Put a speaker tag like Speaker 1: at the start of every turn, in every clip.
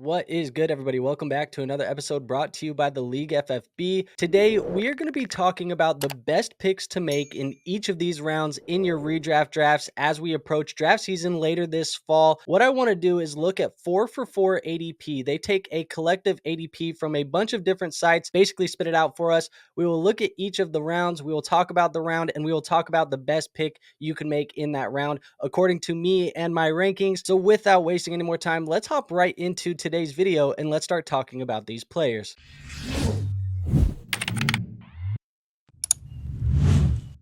Speaker 1: What is good, everybody? Welcome back to another episode brought to you by the League FFB. Today, we are going to be talking about the best picks to make in each of these rounds in your redraft drafts as we approach draft season later this fall. What I want to do is look at 4for4 ADP. They take a collective ADP from a bunch of different sites, basically spit it out for us. We will look at each of the rounds. We will talk about the round, and we will talk about the best pick you can make in that round according to me and my rankings. So without wasting any more time, let's hop right into today's video and let's start talking about these players.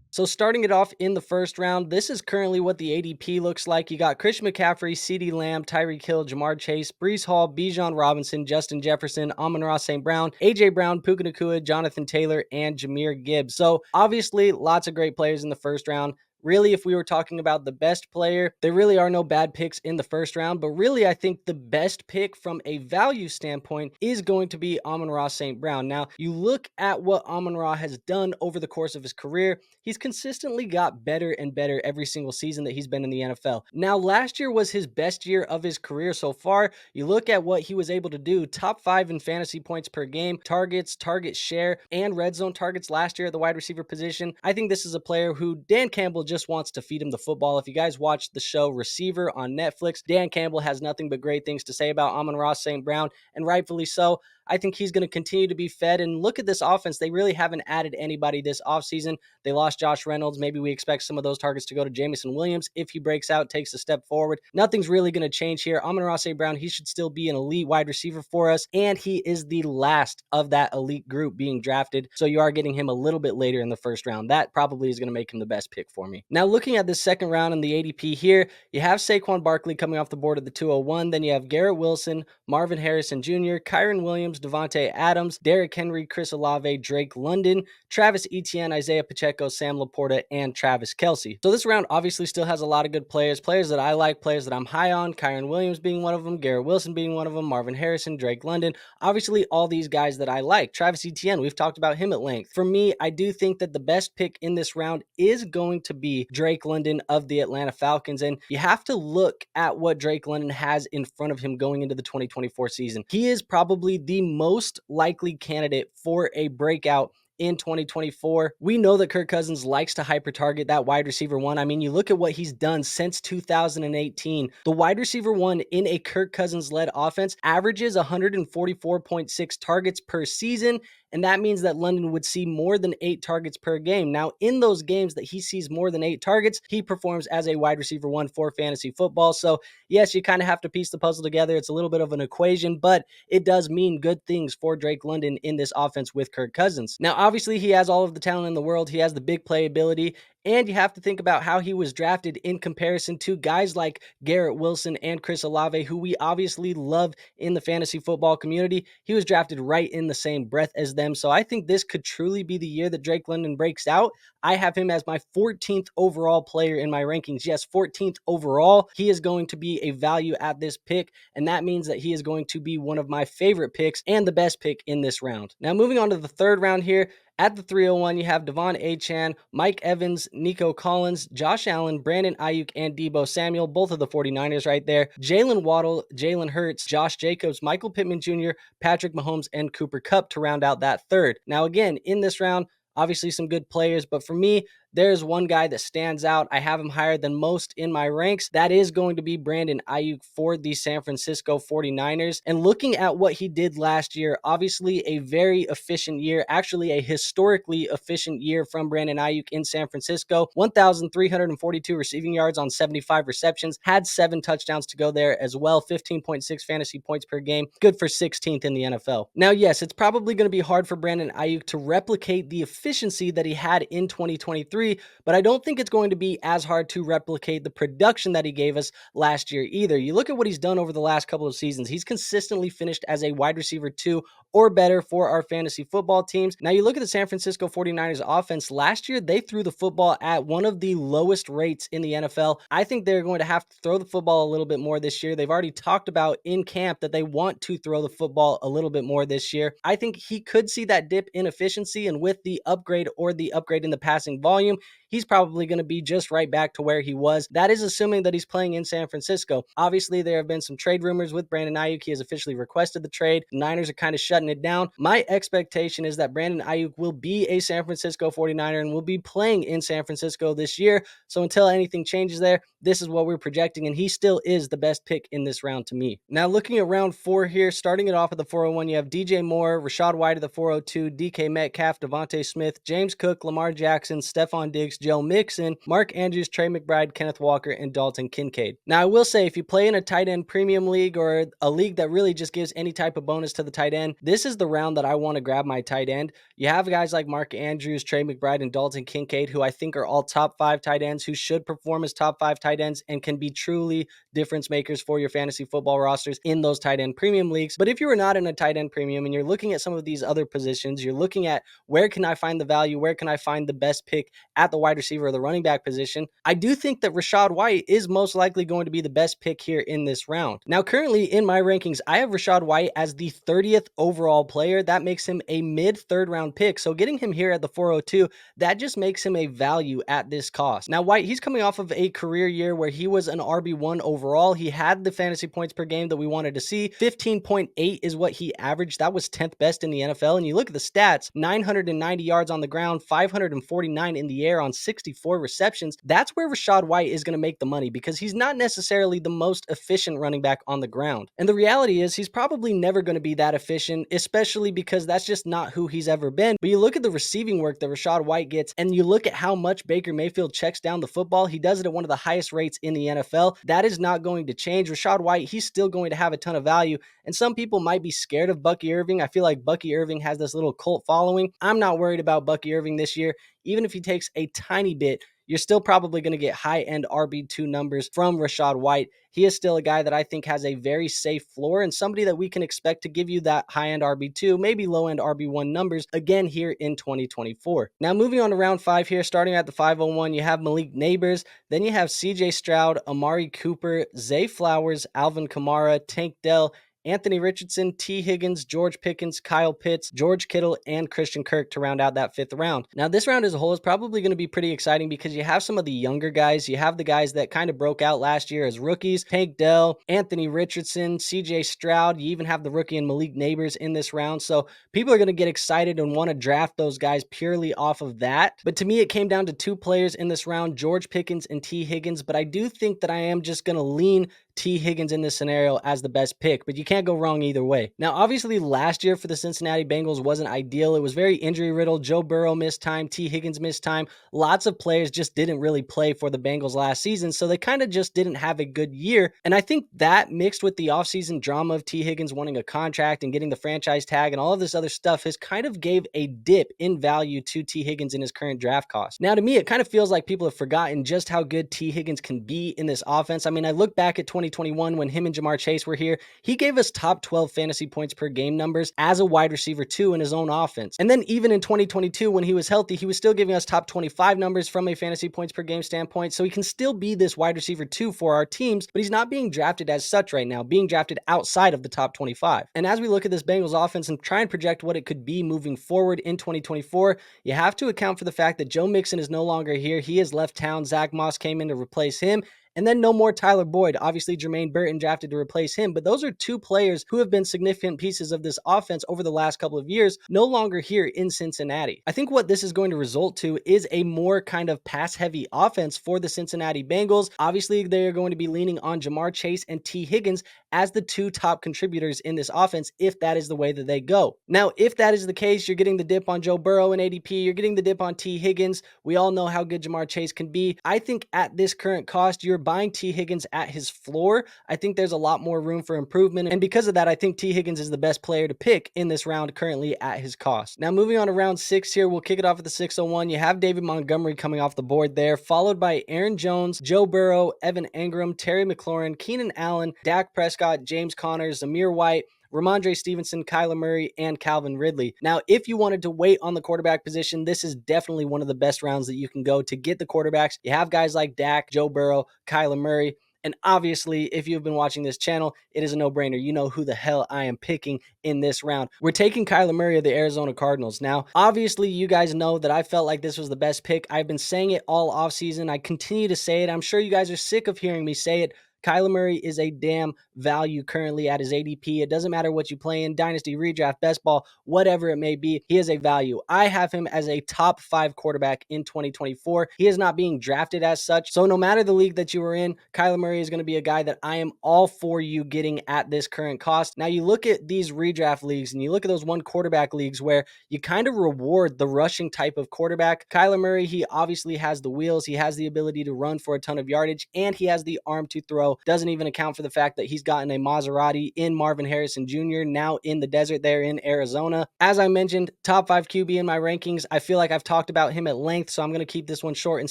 Speaker 1: So starting it off in the first round, this is currently what the ADP looks like. You got Christian McCaffrey, CeeDee Lamb, Tyreek Hill, Jamar Chase, Breece Hall, Bijan Robinson, Justin Jefferson, Amon-Ra St. Brown, AJ Brown, Puka Nacua, Jonathan Taylor, and Jahmyr Gibbs. So obviously lots of great players in the first round. Really, if we were talking about the best player, there really are no bad picks in the first round, but really I think the best pick from a value standpoint is going to be Amon-Ra St. Brown. Now, you look at what Amon-Ra has done over the course of his career, he's consistently got better and better every single season that he's been in the NFL. Now, last year was his best year of his career so far. You look at what he was able to do, top 5 in fantasy points per game, targets, target share, and red zone targets last year at the wide receiver position. I think this is a player who Dan Campbell just wants to feed him the football. If you guys watch the show Receiver on Netflix, Dan Campbell has nothing but great things to say about Amon-Ra St. Brown, and rightfully so. I think he's going to continue to be fed. And look at this offense. They really haven't added anybody this offseason. They lost Josh Reynolds. Maybe we expect some of those targets to go to Jameson Williams if he breaks out, takes a step forward. Nothing's really going to change here. Amon-Ra St. Brown, he should still be an elite wide receiver for us. And he is the last of that elite group being drafted. So you are getting him a little bit later in the first round. That probably is going to make him the best pick for me. Now, looking at the second round in the ADP here, you have Saquon Barkley coming off the board at the 201. Then you have Garrett Wilson, Marvin Harrison Jr., Kyren Williams, Devontae Adams, Derrick Henry, Chris Olave, Drake London, Travis Etienne, Isaiah Pacheco, Sam Laporta, and Travis Kelce. So this round obviously still has a lot of good players that I like, players that I'm high on, Kyren Williams being one of them, Garrett Wilson being one of them, Marvin Harrison, Drake London. Obviously, all these guys that I like. Travis Etienne, we've talked about him at length. For me, I do think that the best pick in this round is going to be Drake London of the Atlanta Falcons. And you have to look at what Drake London has in front of him going into the 2024 season. He is probably the most likely candidate for a breakout in 2024. We know that Kirk Cousins likes to hyper target that wide receiver one. I mean, you look at what he's done since 2018. The wide receiver one in a Kirk Cousins led offense averages 144.6 targets per season. And that means that London would see more than 8 targets per game. Now, in those games that he sees more than 8 targets, he performs as a wide receiver one for fantasy football. So, yes, you kind of have to piece the puzzle together. It's a little bit of an equation, but it does mean good things for Drake London in this offense with Kirk Cousins. Now, obviously, he has all of the talent in the world. He has the big playability. And you have to think about how he was drafted in comparison to guys like Garrett Wilson and Chris Olave, who we obviously love in the fantasy football community. He was drafted right in the same breath as them. So I think this could truly be the year that Drake London breaks out. I have him as my 14th overall player in my rankings. Yes, 14th overall. He is going to be a value at this pick, and that means that he is going to be one of my favorite picks and the best pick in this round. Now, moving on to the third round here. At the 301, you have Devon Achane, Mike Evans, Nico Collins, Josh Allen, Brandon Aiyuk, and Deebo Samuel, both of the 49ers right there. Jalen Waddle, Jalen Hurts, Josh Jacobs, Michael Pittman Jr., Patrick Mahomes, and Cooper Kupp to round out that third. Now, again, in this round, obviously some good players, but for me, there's one guy that stands out. I have him higher than most in my ranks. That is going to be Brandon Aiyuk for the San Francisco 49ers. And looking at what he did last year, obviously a very efficient year, actually a historically efficient year from Brandon Aiyuk in San Francisco. 1,342 receiving yards on 75 receptions, had 7 touchdowns to go there as well, 15.6 fantasy points per game, good for 16th in the NFL. Now, yes, it's probably going to be hard for Brandon Aiyuk to replicate the efficiency that he had in 2023, but I don't think it's going to be as hard to replicate the production that he gave us last year either. You look at what he's done over the last couple of seasons. He's consistently finished as a wide receiver 2 or better for our fantasy football teams. Now you look at the San Francisco 49ers offense. Last year, they threw the football at one of the lowest rates in the NFL. I think they're going to have to throw the football a little bit more this year. They've already talked about in camp that they want to throw the football a little bit more this year. I think he could see that dip in efficiency, and with the upgrade in the passing volume, he's probably going to be just right back to where he was. That is assuming that he's playing in San Francisco. Obviously, there have been some trade rumors with Brandon Aiyuk. He has officially requested the trade. The Niners are kind of shutting it down. My expectation is that Brandon Aiyuk will be a San Francisco 49er and will be playing in San Francisco this year. So until anything changes there, this is what we're projecting, and he still is the best pick in this round to me. Now, looking at round 4 here, starting it off at the 401, you have DJ Moore, Rachaad White at the 402, DK Metcalf, Devontae Smith, James Cook, Lamar Jackson, Stephon Diggs, Joe Mixon, Mark Andrews, Trey McBride, Kenneth Walker, and Dalton Kincaid. Now, I will say, if you play in a tight end premium league or a league that really just gives any type of bonus to the tight end, this is the round that I want to grab my tight end. You have guys like Mark Andrews, Trey McBride, and Dalton Kincaid, who I think are all top 5 tight ends, who should perform as top 5 tight ends and can be truly difference makers for your fantasy football rosters in those tight end premium leagues. But if you are not in a tight end premium and you're looking at some of these other positions, you're looking at where can I find the value, where can I find the best pick at the wide receiver or the running back position, I do think that Rachaad White is most likely going to be the best pick here in this round. Now, currently in my rankings, I have Rachaad White as the 30th overall player. That makes him a mid-third round pick. So getting him here at the 402, that just makes him a value at this cost. Now, White, he's coming off of a career year where he was an RB1 overall. He had the fantasy points per game that we wanted to see. 15.8 is what he averaged. That was 10th best in the NFL. And you look at the stats, 990 yards on the ground, 549 in the air on 64 receptions. That's where Rachaad White is going to make the money, because he's not necessarily the most efficient running back on the ground. And the reality is he's probably never going to be that efficient, especially because that's just not who he's ever been. But you look at the receiving work that Rachaad White gets, and you look at how much Baker Mayfield checks down the football. He does it at one of the highest rates in the NFL. That is not going to change. Rachaad White, he's still going to have a ton of value. And some people might be scared of Bucky Irving. I feel like Bucky Irving has this little cult following. I'm not worried about Bucky Irving this year. Even if he takes a tiny bit, you're still probably going to get high-end RB2 numbers from Rachaad White. He is still a guy that I think has a very safe floor and somebody that we can expect to give you that high-end RB2, maybe low-end RB1 numbers again here in 2024. Now, moving on to round 5 here, starting at the 501, you have Malik Neighbors. Then you have CJ Stroud, Amari Cooper, Zay Flowers, Alvin Kamara, Tank Dell, Anthony Richardson, T. Higgins, George Pickens, Kyle Pitts, George Kittle, and Christian Kirk to round out that 5th round. Now, this round as a whole is probably going to be pretty exciting because you have some of the younger guys. You have the guys that kind of broke out last year as rookies, Tank Dell, Anthony Richardson, CJ Stroud. You even have the rookie and Malik Neighbors in this round. So people are going to get excited and want to draft those guys purely off of that. But to me, it came down to 2 players in this round, George Pickens and T. Higgins. But I do think that I am just going to lean T. Higgins in this scenario as the best pick, but you can't go wrong either way. Now, obviously, last year for the Cincinnati Bengals wasn't ideal. It was very injury-riddled. Joe Burrow missed time. T. Higgins missed time. Lots of players just didn't really play for the Bengals last season, so they kind of just didn't have a good year. And I think that mixed with the offseason drama of T. Higgins wanting a contract and getting the franchise tag and all of this other stuff has kind of gave a dip in value to T. Higgins in his current draft cost. Now, to me, it kind of feels like people have forgotten just how good T. Higgins can be in this offense. I mean, I look back at 2021 when him and Jamar Chase were here. He gave us top 12 fantasy points per game numbers as a wide receiver too in his own offense. And then even in 2022 when he was healthy, he was still giving us top 25 numbers from a fantasy points per game standpoint. So he can still be this wide receiver too for our teams, but he's not being drafted as such right now, being drafted outside of the top 25. And as we look at this Bengals offense and try and project what it could be moving forward in 2024, you have to account for the fact that Joe Mixon is no longer here. He has left town. Zach Moss came in to replace him. And then no more Tyler Boyd. Obviously, Jermaine Burton drafted to replace him. But those are 2 players who have been significant pieces of this offense over the last couple of years, no longer here in Cincinnati. I think what this is going to result to is a more kind of pass-heavy offense for the Cincinnati Bengals. Obviously, they are going to be leaning on Jamar Chase and T. Higgins as the 2 top contributors in this offense if that is the way that they go. Now, if that is the case, you're getting the dip on Joe Burrow and ADP. You're getting the dip on T. Higgins. We all know how good Jamar Chase can be. I think at this current cost, you're buying T. Higgins at his floor. I think there's a lot more room for improvement. And because of that, I think T. Higgins is the best player to pick in this round currently at his cost. Now, moving on to round 6 here, we'll kick it off at the 601. You have David Montgomery coming off the board there, followed by Aaron Jones, Joe Burrow, Evan Engram, Terry McLaurin, Keenan Allen, Dak Prescott, James Conner, Zamir White, Ramondre Stevenson, Kyler Murray, and Calvin Ridley. Now, if you wanted to wait on the quarterback position, this is definitely one of the best rounds that you can go to get the quarterbacks. You have guys like Dak, Joe Burrow, Kyler Murray. And obviously, if you've been watching this channel, it is a no-brainer. You know who the hell I am picking in this round. We're taking Kyler Murray of the Arizona Cardinals. Now, obviously, you guys know that I felt like this was the best pick. I've been saying it all offseason. I continue to say it. I'm sure you guys are sick of hearing me say it. Kyler Murray is a damn value currently at his ADP. It doesn't matter what you play in, Dynasty, Redraft, Best Ball, whatever it may be. He is a value. I have him as a top 5 quarterback in 2024. He is not being drafted as such. So no matter the league that you are in, Kyler Murray is going to be a guy that I am all for you getting at this current cost. Now you look at these redraft leagues and you look at those one quarterback leagues where you kind of reward the rushing type of quarterback. Kyler Murray, he obviously has the wheels. He has the ability to run for a ton of yardage, and he has the arm to throw. Doesn't even account for the fact that he's gotten a Maserati in Marvin Harrison Jr. now in the desert there in Arizona. As I mentioned, top 5 QB in my rankings. I feel like I've talked about him at length, so I'm going to keep this one short and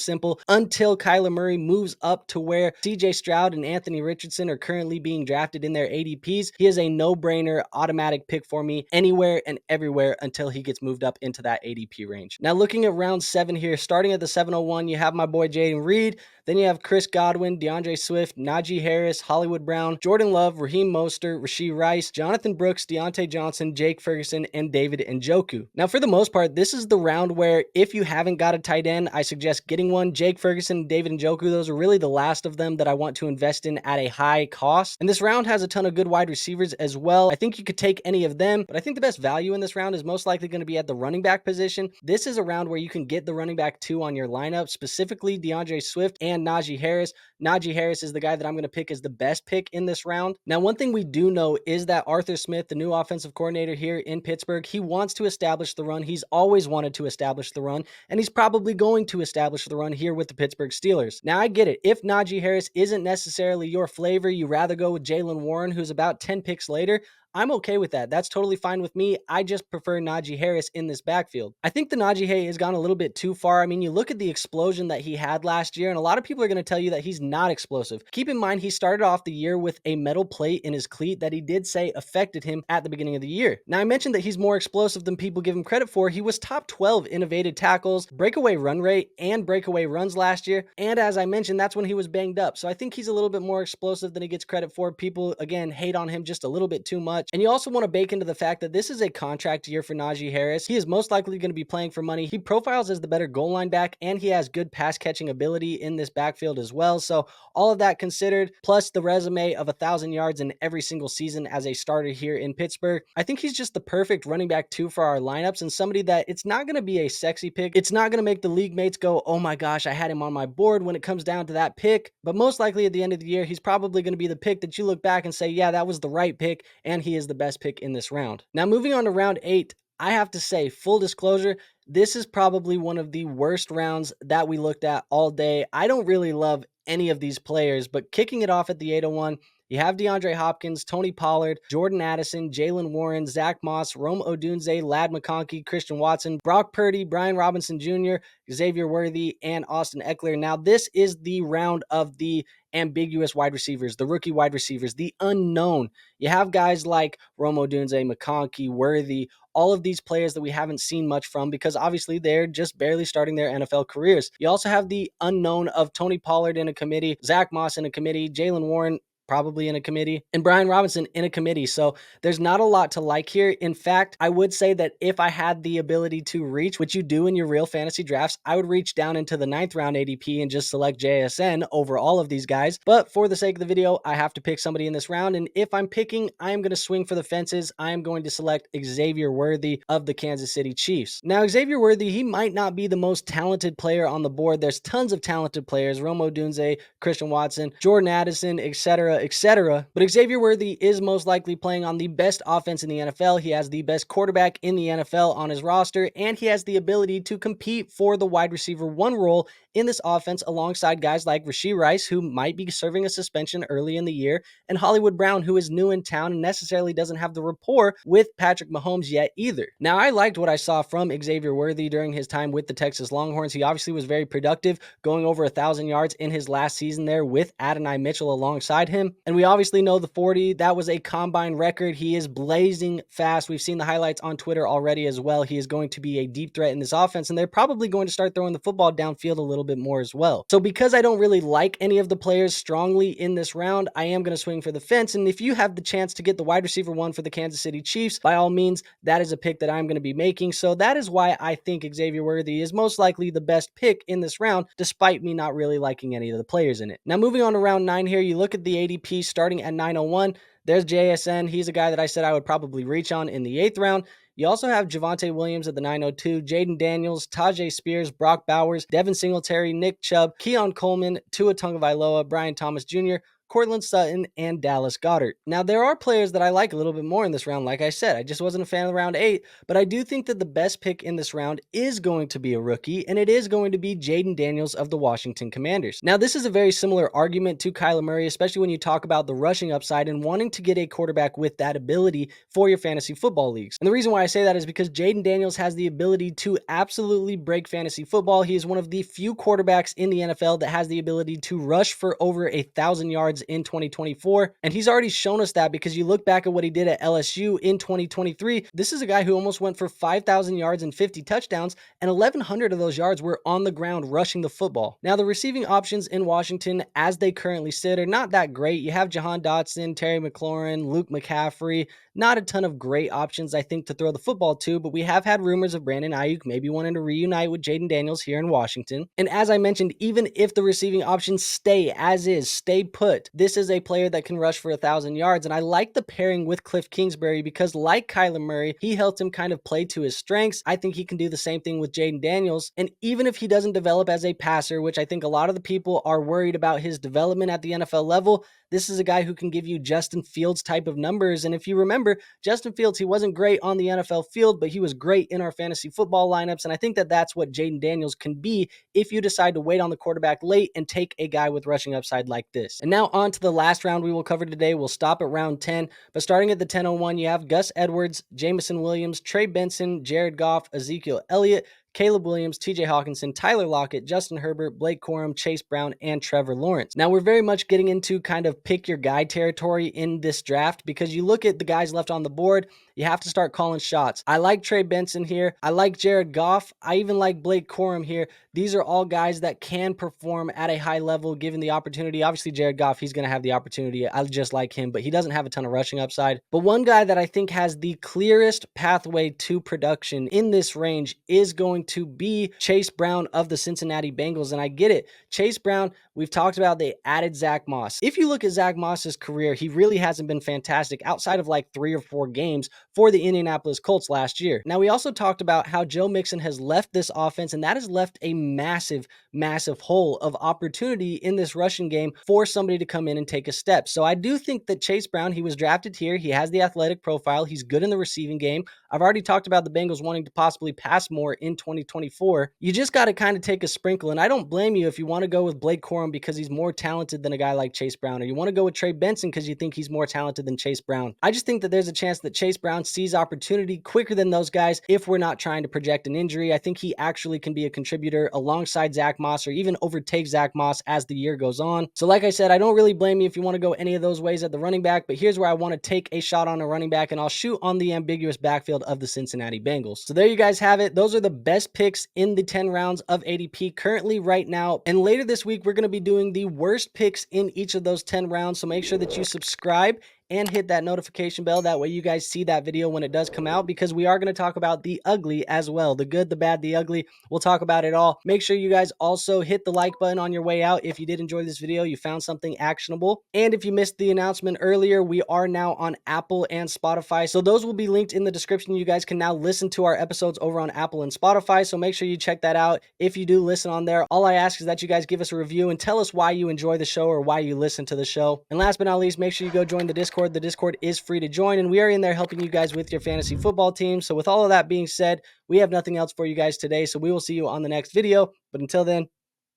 Speaker 1: simple until Kyler Murray moves up to where CJ Stroud and Anthony Richardson are currently being drafted in their ADPs. He is a no-brainer automatic pick for me anywhere and everywhere until he gets moved up into that ADP range. Now looking at round 7 here, starting at the 701, you have my boy Jayden Reed. Then you have Chris Godwin, DeAndre Swift, Najee Harris, Hollywood Brown, Jordan Love, Raheem Mostert, Rashee Rice, Jonathan Brooks, Deontay Johnson, Jake Ferguson, and David Njoku. Now, for the most part, this is the round where if you haven't got a tight end, I suggest getting one. Jake Ferguson and David Njoku, those are really the last of them that I want to invest in at a high cost. And this round has a ton of good wide receivers as well. I think you could take any of them, but I think the best value in this round is most likely going to be at the running back position. This is a round where you can get the running back 2 on your lineup, specifically DeAndre Swift and Najee Harris. Najee Harris is the guy that I'm going to pick as the best pick in this round. Now, one thing we do know is that Arthur Smith, the new offensive coordinator here in Pittsburgh, he wants to establish the run. He's always wanted to establish the run, and he's probably going to establish the run here with the Pittsburgh Steelers. Now, I get it. If Najee Harris isn't necessarily your flavor, you rather go with Jaylen Warren, who's about 10 picks later, I'm okay with that. That's totally fine with me. I just prefer Najee Harris in this backfield. I think the Najee hate has gone a little bit too far. I mean, you look at the explosion that he had last year, and a lot of people are going to tell you that he's not explosive. Keep in mind, he started off the year with a metal plate in his cleat that he did say affected him at the beginning of the year. Now, I mentioned that he's more explosive than people give him credit for. He was top 12 in evaded tackles, breakaway run rate, and breakaway runs last year. And as I mentioned, that's when he was banged up. So I think he's a little bit more explosive than he gets credit for. People, again, hate on him just a little bit too much. And you also want to bake into the fact that this is a contract year for Najee Harris. He is most likely going to be playing for money. He profiles as the better goal line back, and he has good pass catching ability in this backfield as well. So all of that considered, plus the resume of 1,000 yards in every single season as a starter here in Pittsburgh, I think he's just the perfect running back 2 for our lineups, and somebody that it's not going to be a sexy pick. It's not going to make the league mates go, oh my gosh, I had him on my board when it comes down to that pick. But most likely at the end of the year, he's probably going to be the pick that you look back and say, yeah, that was the right pick, and he is the best pick in this round. Now, moving on to round 8, I have to say, full disclosure, this is probably one of the worst rounds that we looked at all day. I don't really love any of these players, but kicking it off at the 801, you have DeAndre Hopkins, Tony Pollard, Jordan Addison, Jaylen Warren, Zach Moss, Rome Odunze, Ladd McConkey, Christian Watson, Brock Purdy, Brian Robinson Jr., Xavier Worthy, and Austin Eckler. Now, this is the round of the ambiguous wide receivers, the rookie wide receivers, the unknown. You have guys like Rome Odunze, McConkey, Worthy, all of these players that we haven't seen much from because obviously they're just barely starting their NFL careers. You also have the unknown of Tony Pollard in a committee, Zach Moss in a committee, Jaylen Warren probably in a committee, and Brian Robinson in a committee. So there's not a lot to like here. In fact, I would say that if I had the ability to reach, which you do in your real fantasy drafts, I would reach down into the 9th round ADP and just select JSN over all of these guys. But for the sake of the video, I have to pick somebody in this round. And if I'm picking, I am going to swing for the fences. I am going to select Xavier Worthy of the Kansas City Chiefs. Now, Xavier Worthy, he might not be the most talented player on the board. There's tons of talented players, Rome Odunze, Christian Watson, Jordan Addison, etc. But Xavier Worthy is most likely playing on the best offense in the NFL. He has the best quarterback in the NFL on his roster, and he has the ability to compete for the wide receiver 1 role in this offense alongside guys like Rashee Rice, who might be serving a suspension early in the year, and Hollywood Brown, who is new in town and necessarily doesn't have the rapport with Patrick Mahomes yet either. Now, I liked what I saw from Xavier Worthy during his time with the Texas Longhorns. He obviously was very productive, going over 1,000 yards in his last season there with Adonai Mitchell alongside him. him. And we obviously know the 40, that was a combine record. He is blazing fast. We've seen the highlights on Twitter already as well. He is going to be a deep threat in this offense, and they're probably going to start throwing the football downfield a little bit more as well. So because I don't really like any of the players strongly in this round, I am going to swing for the fence. And if you have the chance to get the wide receiver 1 for the Kansas City Chiefs, by all means, that is a pick that I'm going to be making. So that is why I think Xavier Worthy is most likely the best pick in this round, despite me not really liking any of the players in it. Now, moving on to round 9 here, you look at the ADP starting at 901. There's JSN. He's a guy that I said I would probably reach on in the 8th round. You also have Javonte Williams at the 902, Jayden Daniels, Tajay Spears, Brock Bowers, Devin Singletary, Nick Chubb, Keon Coleman, Tua Tagovailoa, Brian Thomas Jr., Cortland Sutton, and Dallas Goedert. Now, there are players that I like a little bit more in this round. Like I said, I just wasn't a fan of round 8, but I do think that the best pick in this round is going to be a rookie, and it is going to be Jayden Daniels of the Washington Commanders. Now, this is a very similar argument to Kyler Murray, especially when you talk about the rushing upside and wanting to get a quarterback with that ability for your fantasy football leagues. And the reason why I say that is because Jayden Daniels has the ability to absolutely break fantasy football. He is one of the few quarterbacks in the NFL that has the ability to rush for over 1,000 yards in 2024. And he's already shown us that, because you look back at what he did at LSU in 2023. This is a guy who almost went for 5,000 yards and 50 touchdowns, and 1,100 of those yards were on the ground rushing the football. Now, the receiving options in Washington, as they currently sit, are not that great. You have Jahan Dotson, Terry McLaurin, Luke McCaffrey. Not a ton of great options, I think, to throw the football to, but we have had rumors of Brandon Aiyuk maybe wanting to reunite with Jayden Daniels here in Washington. And as I mentioned, even if the receiving options stay as is, stay put, this is a player that can rush for 1,000 yards. And I like the pairing with Cliff Kingsbury because, like Kyler Murray, he helped him kind of play to his strengths. I think he can do the same thing with Jayden Daniels. And even if he doesn't develop as a passer, which I think a lot of the people are worried about his development at the NFL level, this is a guy who can give you Justin Fields type of numbers. And if you remember, Justin Fields, he wasn't great on the NFL field, but he was great in our fantasy football lineups. And I think that that's what Jayden Daniels can be if you decide to wait on the quarterback late and take a guy with rushing upside like this. And now on to the last round we will cover today. We'll stop at round 10, but starting at the 10:01, you have Gus Edwards, Jameson Williams, Trey Benson, Jared Goff, Ezekiel Elliott, Caleb Williams, TJ Hawkinson, Tyler Lockett, Justin Herbert, Blake Corum, Chase Brown, and Trevor Lawrence. Now, we're very much getting into kind of pick your guy territory in this draft, because you look at the guys left on the board, you have to start calling shots. I like Trey Benson here. I like Jared Goff. I even like Blake Corum here. These are all guys that can perform at a high level given the opportunity. Obviously, Jared Goff, he's going to have the opportunity. I just like him, but he doesn't have a ton of rushing upside. But one guy that I think has the clearest pathway to production in this range is going to be Chase Brown of the Cincinnati Bengals. And I get it. Chase Brown, we've talked about, they added Zach Moss. If you look at Zach Moss's career, he really hasn't been fantastic outside of like 3 or 4 games for the Indianapolis Colts last year. Now, we also talked about how Joe Mixon has left this offense, and that has left a massive hole of opportunity in this rushing game for somebody to come in and take a step. So I do think that Chase Brown, he was drafted here. He has the athletic profile. He's good in the receiving game. I've already talked about the Bengals wanting to possibly pass more in 2024. You just got to kind of take a sprinkle, and I don't blame you if you want to go with Blake Corum because he's more talented than a guy like Chase Brown, or you want to go with Trey Benson because you think he's more talented than Chase Brown. I just think that there's a chance that Chase Brown sees opportunity quicker than those guys if we're not trying to project an injury. I think he actually can be a contributor alongside Zach Moss, or even overtake Zach Moss as the year goes on. So like I said, I don't really blame you if you want to go any of those ways at the running back, but here's where I want to take a shot on a running back, and I'll shoot on the ambiguous backfield of the Cincinnati Bengals. So there you guys have it. Those are the best picks in the 10 rounds of ADP currently right now. And later this week, we're going to be doing the worst picks in each of those 10 rounds. So make sure that you subscribe and hit that notification bell. That way you guys see that video when it does come out, because we are going to talk about the ugly as well. The good, the bad, the ugly. We'll talk about it all. Make sure you guys also hit the like button on your way out if you did enjoy this video, you found something actionable. And if you missed the announcement earlier, we are now on Apple and Spotify. So those will be linked in the description. You guys can now listen to our episodes over on Apple and Spotify. So make sure you check that out. If you do listen on there, all I ask is that you guys give us a review and tell us why you enjoy the show or why you listen to the show. And last but not least, make sure you go join the Discord. The Discord is free to join, and we are in there helping you guys with your fantasy football team. So with all of that being said, we have nothing else for you guys today. So we will see you on the next video. But until then,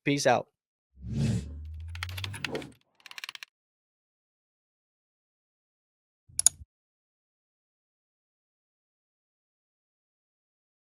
Speaker 1: peace out.